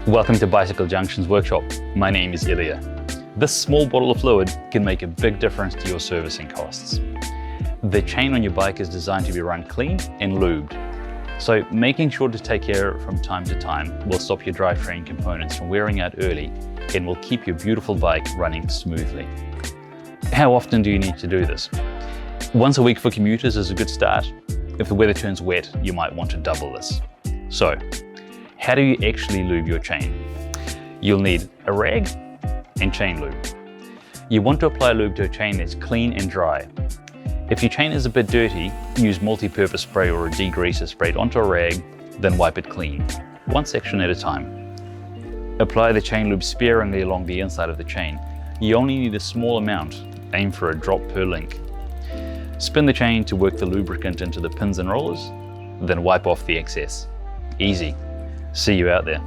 Welcome to Bicycle Junction's workshop. My name is Ilya. This small bottle of fluid can make a big difference to your servicing costs. The chain on your bike is designed to be run clean and lubed. So making sure to take care of it from time to time will stop your drivetrain components from wearing out early and will keep your beautiful bike running smoothly. How often do you need to do this? Once a week for commuters is a good start. If the weather turns wet, you might want to double this. So, how do you actually lube your chain? You'll need a rag and chain lube. You want to apply lube to a chain that's clean and dry. If your chain is a bit dirty, use multi-purpose spray or a degreaser sprayed onto a rag, then wipe it clean, one section at a time. Apply the chain lube sparingly along the inside of the chain. You only need a small amount, aim for a drop per link. Spin the chain to work the lubricant into the pins and rollers, then wipe off the excess. Easy. See you out there.